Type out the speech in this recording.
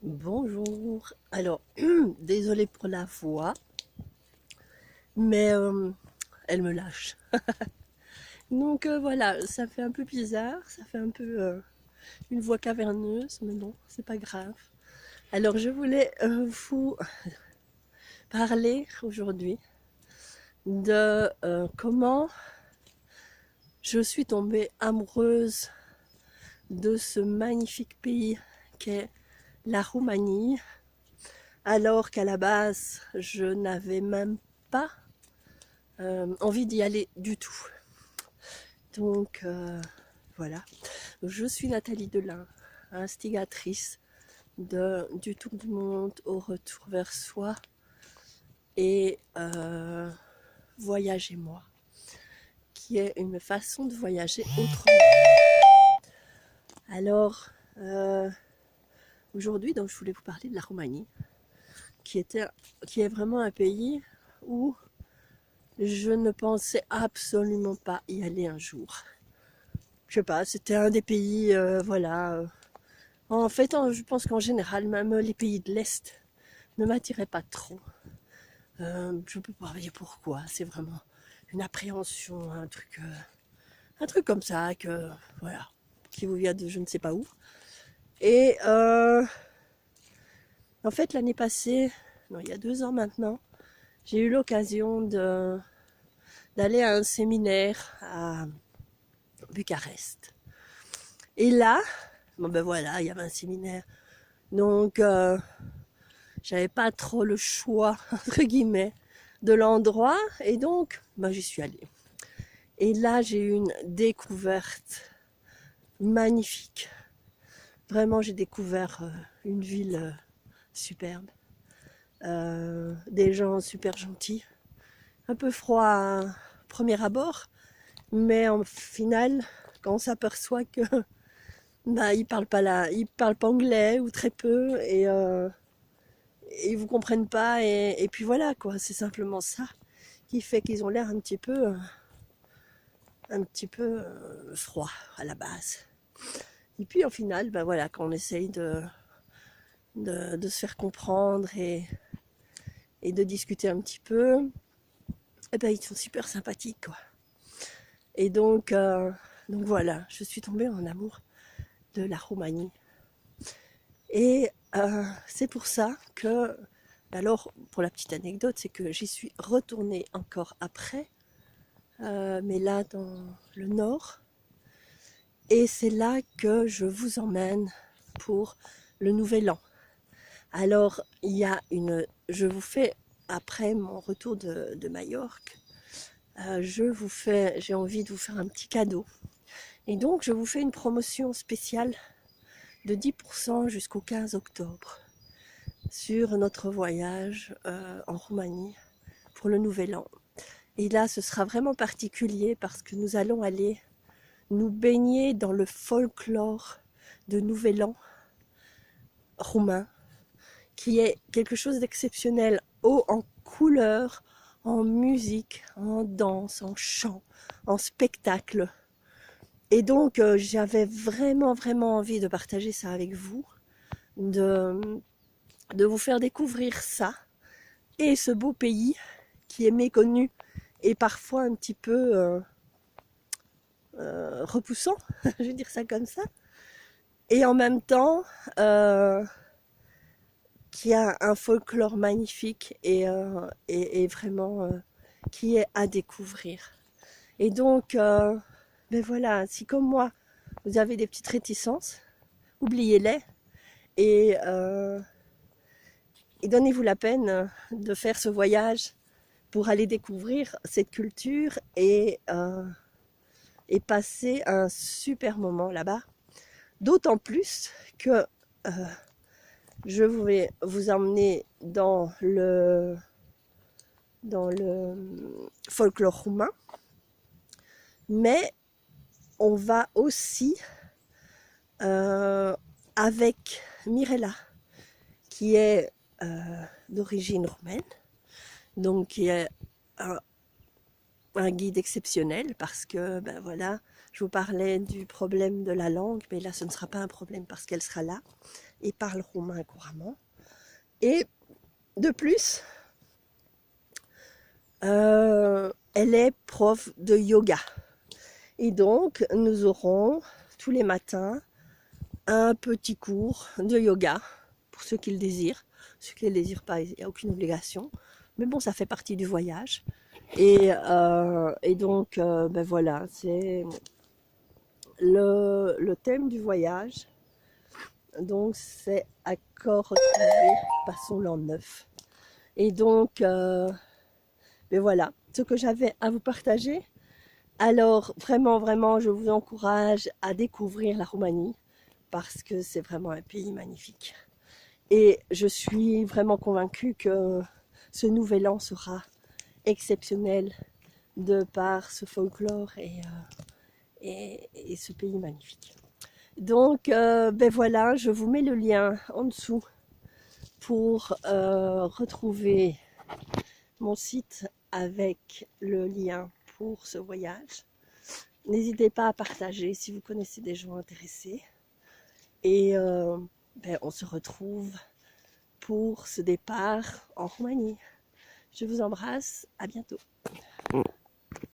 Bonjour. Alors, désolée pour la voix, mais elle me lâche. Donc voilà, ça fait un peu bizarre, ça fait un peu une voix caverneuse, mais non, c'est pas grave. Alors, je voulais vous parler aujourd'hui de comment je suis tombée amoureuse de ce magnifique pays qu'est la Roumanie, alors qu'à la base, je n'avais même pas envie d'y aller du tout. Donc voilà, je suis Nathalie Delin, instigatrice du tour du monde au retour vers soi et voyagez-moi, qui est une façon de voyager autrement. Alors aujourd'hui, donc je voulais vous parler de la Roumanie, qui est vraiment un pays où je ne pensais absolument pas y aller un jour. Je sais pas, c'était un des pays, voilà. En fait, je pense qu'en général, même les pays de l'Est ne m'attiraient pas trop. Je ne peux pas dire pourquoi. C'est vraiment une appréhension, un truc comme ça, voilà, qui vous vient de je ne sais pas où. Et en fait, l'année passée, non, il y a 2 ans maintenant, j'ai eu l'occasion d'aller à un séminaire à Bucarest. Et là, bon ben voilà, il y avait un séminaire. Donc, j'avais pas trop le choix, entre guillemets, de l'endroit. Et donc, ben, j'y suis allée. Et là, j'ai eu une découverte magnifique. Vraiment, j'ai découvert une ville superbe. Des gens super gentils. Un peu froid à premier abord. Mais en final, quand on s'aperçoit que bah, ils parlent pas anglais ou très peu et ils vous comprennent pas et puis voilà quoi, c'est simplement ça qui fait qu'ils ont l'air un petit peu froid à la base. Et puis au final, ben voilà, quand on essaye de se faire comprendre et de discuter un petit peu, eh ben, ils sont super sympathiques quoi. Et donc voilà, je suis tombée en amour de la Roumanie. Et c'est pour ça que, alors pour la petite anecdote, c'est que j'y suis retournée encore après, mais là dans le nord. Et c'est là que je vous emmène pour le nouvel an. Alors, je vous fais, après mon retour de Majorque, j'ai envie de vous faire un petit cadeau. Et donc, je vous fais une promotion spéciale de 10% jusqu'au 15 octobre sur notre voyage en Roumanie pour le nouvel an. Et là, ce sera vraiment particulier parce que nous allons aller nous baigner dans le folklore de Nouvel An roumain, qui est quelque chose d'exceptionnel, haut en couleurs, en musique, en danse, en chant, en spectacle. Et donc, j'avais vraiment, vraiment envie de partager ça avec vous, de, de vous faire découvrir ça et ce beau pays qui est méconnu et parfois un petit peu repoussant, je vais dire ça comme ça. Et en même temps, qui a un folklore magnifique et vraiment qui est à découvrir. Et donc, ben voilà, si comme moi, vous avez des petites réticences, oubliez-les et, euh, et donnez-vous la peine de faire ce voyage pour aller découvrir cette culture et passer un super moment là-bas. D'autant plus que je vais vous emmener dans le folklore roumain, mais on va aussi avec Mirella, qui est d'origine roumaine, donc qui est un, un guide exceptionnel parce que, ben voilà, je vous parlais du problème de la langue, mais là ce ne sera pas un problème parce qu'elle sera là. et parle roumain couramment. Et de plus, elle est prof de yoga. Et donc, nous aurons tous les matins un petit cours de yoga pour ceux qui le désirent. Ceux qui ne le désirent pas, il n'y a aucune obligation. Mais bon, ça fait partie du voyage. Et donc, ben voilà, c'est le thème du voyage. Donc, c'est accord retrouvé, passons l'an 9. Et donc, ben voilà, ce que j'avais à vous partager. Alors, vraiment, vraiment, je vous encourage à découvrir la Roumanie parce que c'est vraiment un pays magnifique. Et je suis vraiment convaincue que ce nouvel an sera exceptionnel de par ce folklore et ce pays magnifique. Donc, ben voilà, je vous mets le lien en dessous pour retrouver mon site avec le lien pour ce voyage. N'hésitez pas à partager si vous connaissez des gens intéressés. Et ben, on se retrouve pour ce départ en Roumanie. Je vous embrasse, à bientôt.